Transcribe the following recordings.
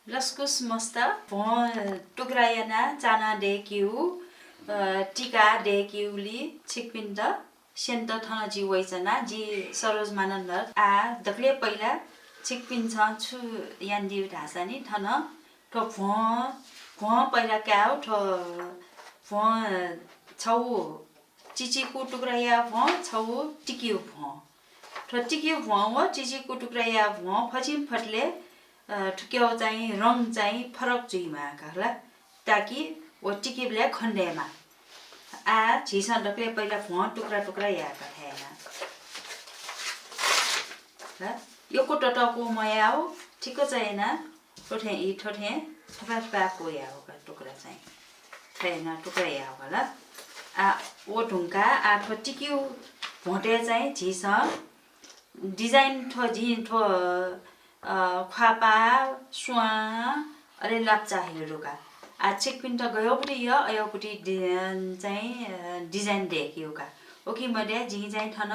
लस्कुस मस्ता टुक्रायना चाना डेक्यू टिका डेक्यूली छिकपिन्द सेन्त थन जी वैचना जी सरोज मानन्धर आ दक्ले पहिला छिकपिन्छ छु यान्दी ढासानी थन ठो पहिला क्याउ ठो छौ चिचीको टुक्राया छौ टिक्यू ठो टिक्यू व चिचीको टुक्राया फचिम फटले ठुक्याउ चाहिँ रङ चाहिँ फरक जुइमा होला ताकि वो टिकिबले खण्डेमा आ झिसा डक्ले पहिला टुक्रा टुक्रा याका थिएन ल यो कोटटको मयाउ ठिक छैन ठोठे थपाको याउ टुक्रा चाहिँ छैन टुक्रा याउ होला आ ओ ढुङ्गा आ ठो टिक्यु भोटे चाहिँ झिसा डिजाइन ठो ठो खापा सुवा अरे लाप्चा हेरुका आ चिकपिन त गयोपट्टि यो अयोपट्टि चाहिँ डिजाइन देख्योका ओके मैले झि चाहिँ थन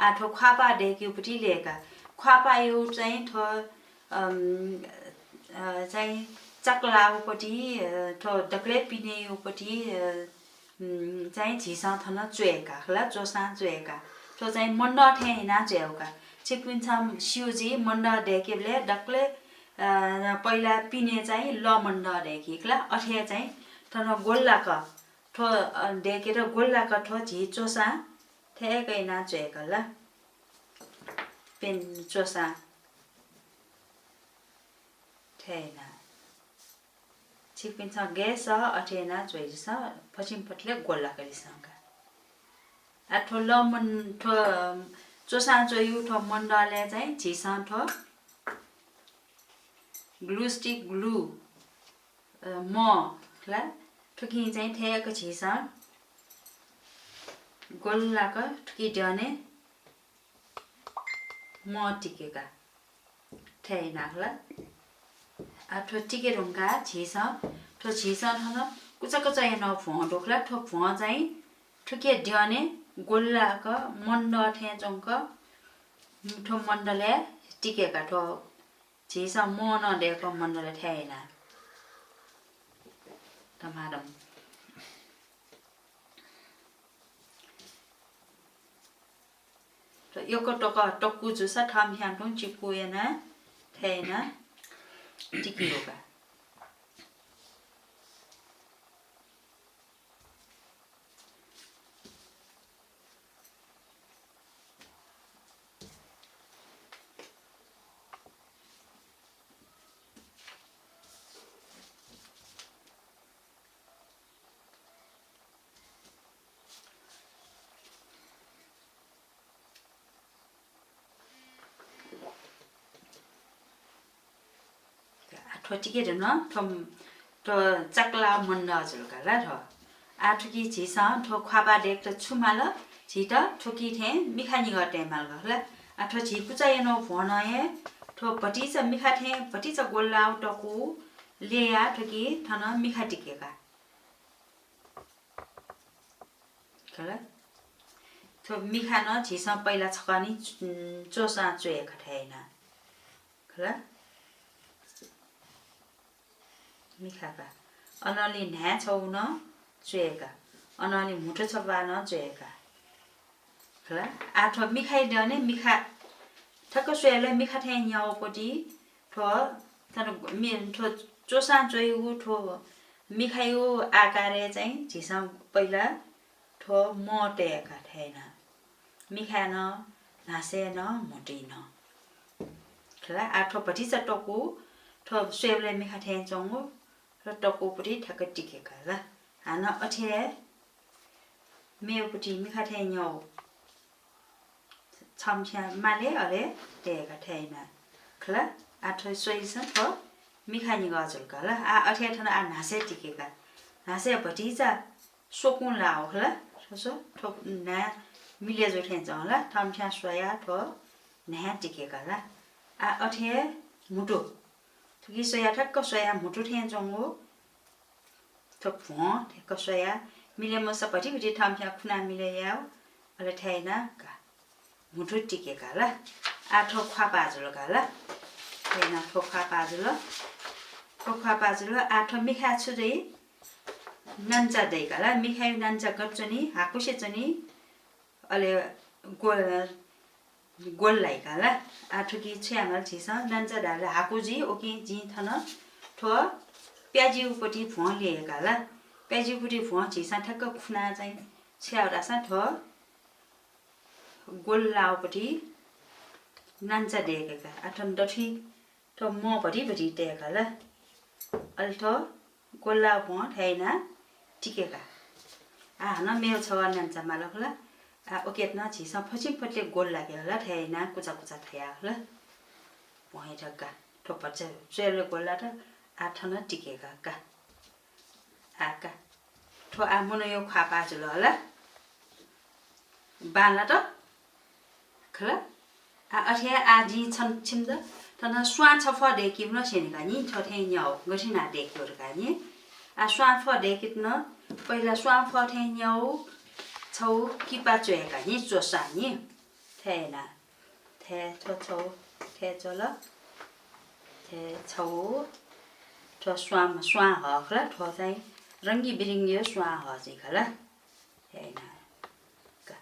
आठो खापा देख्योपट्टि लिएका खापा यो चाहिँ ठो चाहिँ चक्लाउपट्टि ठो डक्ले पिनेउपट्टि चाहिँ झिसा थन चुएका होला चोसा चुएका ठो चाहिँ मण्ड ठेना चुएका चिकपिन छ सिउजी मण्ड देखेबले डक्ले पहिला पिने चाहिँ लमण्ड देखिक्ला अठे चाहिँ थन गोल्लाक ठो देखेर गोल्लाक ठो झि चोसा ठेकै नाचेका ल पेन चोसा ठेना छिपिन्छ गेस अठेना चोइस पश्चिम पटले गोल्लाक लिसंका आ ठो लमन ठो चोसा चोयु ठो मण्डले चाहिँ झिसा ठो ग्लू स्टिक ग्लू ला ठुकी चाहिँ ठेको छिसा गोल्लाक ठुकी डने म टिकेका ठेनाला आ ठो टिके रुंगा छिसा ठो छिसा थन कुचक चाहिँ न फो ढोक्ला ठो फो चाहिँ ठुके डने गोल्लाक मण्ड ठे चंक ठो मण्डले टिकेका ठो झिसा म नदेको मण्डले ठेना तमारम र योको टक्कु जुसा ठाम ह्यान्टु चिकुएना ठेना टिकियोका ठोटिके न ठम ठो चक्ला मण्ड जुलका ठो आठुकी झिसा ठो खापा देख त छुमाल झिट ठोकी थे मिखानी गटे माल गला आठो झिपु चाहिँ न भनए ठो पटिच मिखा थे पटिच गोल्लाउ टकु लेया ठोकी थन मिखा टिकेका खला ठो मिखा न झिसा पहिला छकानी चोसा चोएका थिएन खला मिखाका अनली न्या छौ न चुएका अनली मुठो छपा न चुएका खला आठो मिखाइ डने मिखा ठक्क सुएले मिखा थे न्याउपटी ठो तर ठो चोसा चोयु ठो मिखायु आकारे चाहिँ झिसा पहिला ठो मोटेका थिएन मिखा न नासे न मोटिन खला आठो पटी चटकु ठो सुएले मिखा थे चंगु र टकोपट्टि ठ्याक्क टिकेका ल हान अठे मेउपट्टि मिखा थे न्यौ छमछ्या माले अरे टेका थिएन खला आठो सोइस ठो मिखानी गजुलका ल आ अठे ठन आ नासे टिकेका नासे भटिजा सोकुन लाओ खला ससो ठो ना मिले जो थे जला थमछ्या सोया ठो ना टिकेका ल आ अठे मुटु ठुकी सोया ठक्क सोया मुटु थे जंगु ठो फो ठक्क सोया मिले मस पटी ठामछ्या खुना मिले याउ अले थैना का मुटु टिकेका ल आठो खा पाजुल का ल थैना ठो खा पाजुल 과 빠질러 아토 미카 추리 난자 데가라 미카이 난자 거쩌니 하쿠시쩌니 알레 골라이가라 아토기 취향을 지서 난자다라 하쿠지 오기 진타나 더 प्याजीपट्टि भुवा लिएकाला प्याजीपट्टि भुवा झिसा ठ्याक्क खुना चाहिँ छ्याउरासा थ गोल्लाउपट्टि नान्चा देखेका आठन डठी थ म भरि देखाला अलि थ गोल्ला भुवा थैना टिकेका आ न मेउ छवा नान्चा मालखला आ ओकेतना झिसा फचिपट्टि गोल लागेला थैना कुचा थयाला भुवा ठक्का ठोपच चेले गोल्ला त आठना टिकेका का आका ठो आमुनो यो खापा जुल होला बाला त खला आ अठे आजी छन छिमद तन स्वा छफ देखि न सेनेका नि ठथे न्याउ गठिना देखियो का नि आ स्वा फ देखित न पहिला स्वा फ थे न्याउ छौ किपा चोएका नि चोसा नि थेना थे छौ थे चल थे छौ ठो स्वा हखला ठो चाहिँ रङ्गी बिरङ्गी स्वा हजी खला हैन का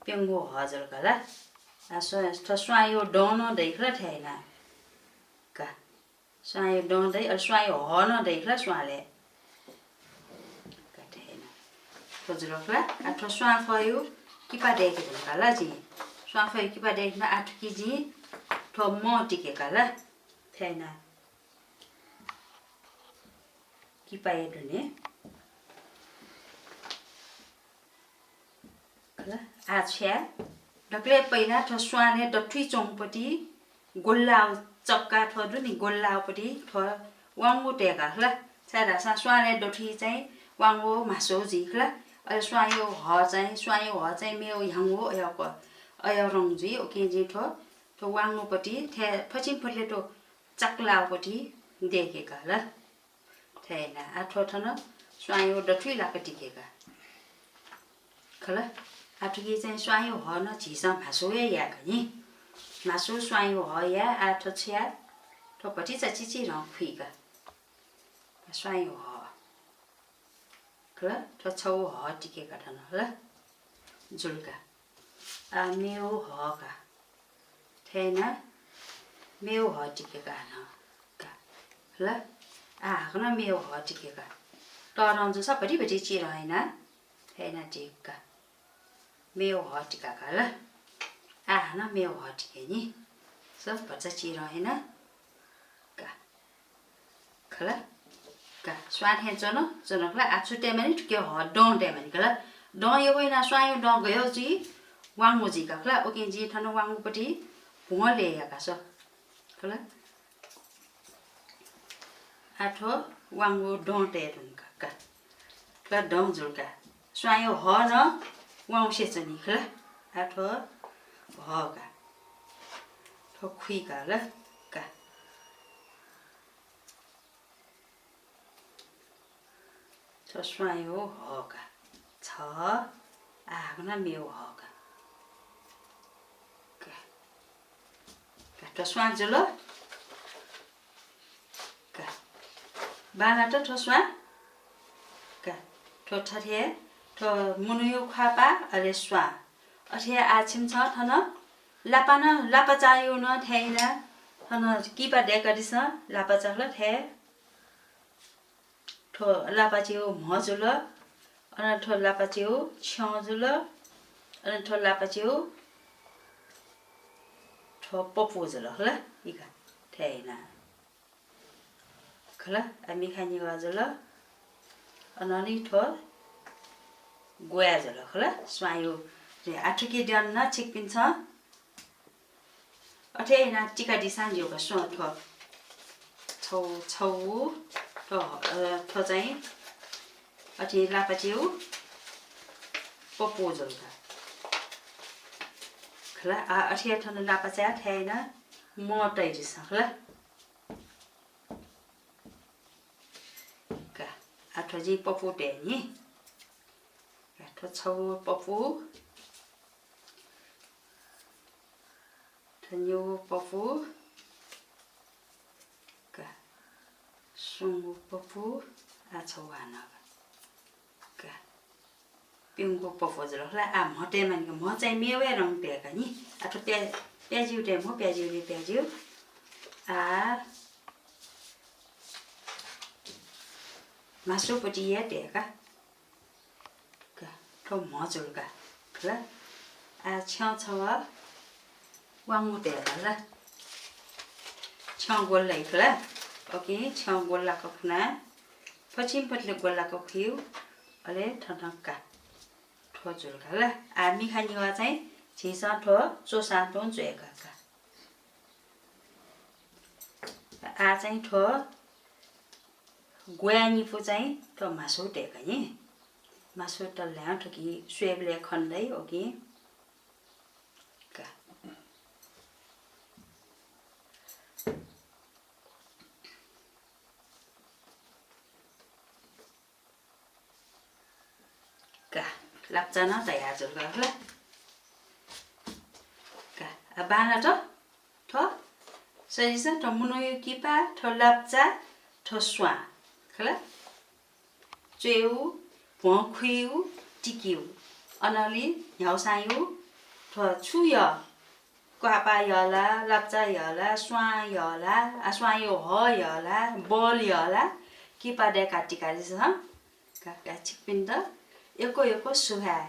पेंगो हजर खला आ ठो स्वा यो डोनो देखला थैन का स्वा यो डोन दे अ स्वा यो हन देखला स्वाले का थैन खोजरखला आ ठो स्वा फयो किपा देखे खला जी स्वा फयो किपा देखना 8 केजी ठो म टिके खला थैन किपाए दुने खला आछ्या डक्ले पहिला ठ स्वाने डठुई चौपटी गोल्लाउ चक्का ठदु नि गोल्लाउपटी ठ वांगु टेका खला छाडा सा स्वाने डठुई चाहिँ वांगु मासो जी खला अ स्वायो ह चाहिँ मेउ याङो अयको अय रङजी ओके जी ठ वांगुपटी थे फचिम फले तो चक्लाउपटी देखेका ल थैना आठो थन स्वायो डठुई लाक टिकेका खला आठुकी चाहिँ स्वायो ह न झिसा मासुए या नि मासु स्वायो ह या आठो छ्या ठोपटी चचिची र खुइका स्वायो ह खला ठ छौ ह टिकेका थन ल जुलका आ मेउ ह का थैना मेउ ह टिकेका न का ल आ खना मेउ ह टिकेका तरन्जु सबैभरि चिर हैन हैन टिका मेउ ह टिका ल आ न मेउ ह टिके नि सब बच्चा चिर हैन का खला का स्वान हे जनकला आछुटे मानि के ह डोंटे मानि कला ड यो होइन स्वायो ड गयो जी वांगु जी का खला ओके जी थन वांगु पटी भुले याका छ खला आठो वांगु डोंटे रुनका का खला डों जुलका स्वायो ह न वांगु सेचनी खला आठो ह का ठो खुइ का ल का छ स्वायो ह का छ आगना मेउ ह का का स्वान जुल का बाना त ठोस्वा का ठो ठथे ठो मुनुयो खापा अले स्वा अथे आछिम छ थन लापा चायो न थैना थन किपा डेकरिस लापा चाखला थे ठो लापा चिउ मजुल अन ठो लापा चिउ छजुल अन ठो लापा चिउ ठो पपु जुल हला इका थैना खला हामी खानी गजुल अनली ठो गोया जुल खला स्वायो रे आठुकी डन न छिकपिन्छ अथे ना टिका दिसान यो बसो ठो छौ ठो चाहिँ अथे लापचिउ पपु जुल खला आ अथे थन लापचा थैना मोटै दिस खला का आठो जी पपु टे नि आठो छौ पपु थन्यो पपु का Sungguh popu acawana. Ka. Pingu popu rồi là họ tên mình họ chạy miêu về rong bè cả nhỉ. Thôi bè chiu tên họ bè chiu. Masuk body ya deh ka. Thôi mở rồi cả. Là chọn chawa quăng một đẻ là chọn quần lấy là ok chọn quần là có na phát triển bật lực quần là có khiếu ở đây thằng cả thôi rồi cả là mình hay nhiều vậy chỉ sang thôi số sang tôn rồi cả chẳng thôi quen như phụ chẳng thôi mà số đẻ cả nhỉ mà số tao làm thôi cái xuê bề con đấy ok cả lập cho nó tẻ rồi cả hết cả ba là đó thôi xây dựng trong một nơi kia ba thôi lập ra thôi xóa hết chiếu buồn khuya Tikejya anh ấy nhau sai yếu thôi chú giờ qua ba giờ là lập ra giờ là xóa giờ là xóa yếu ho giờ là bol giờ là kia ba để cả Tikejya sao cả chiếc pin đó yêu có số hai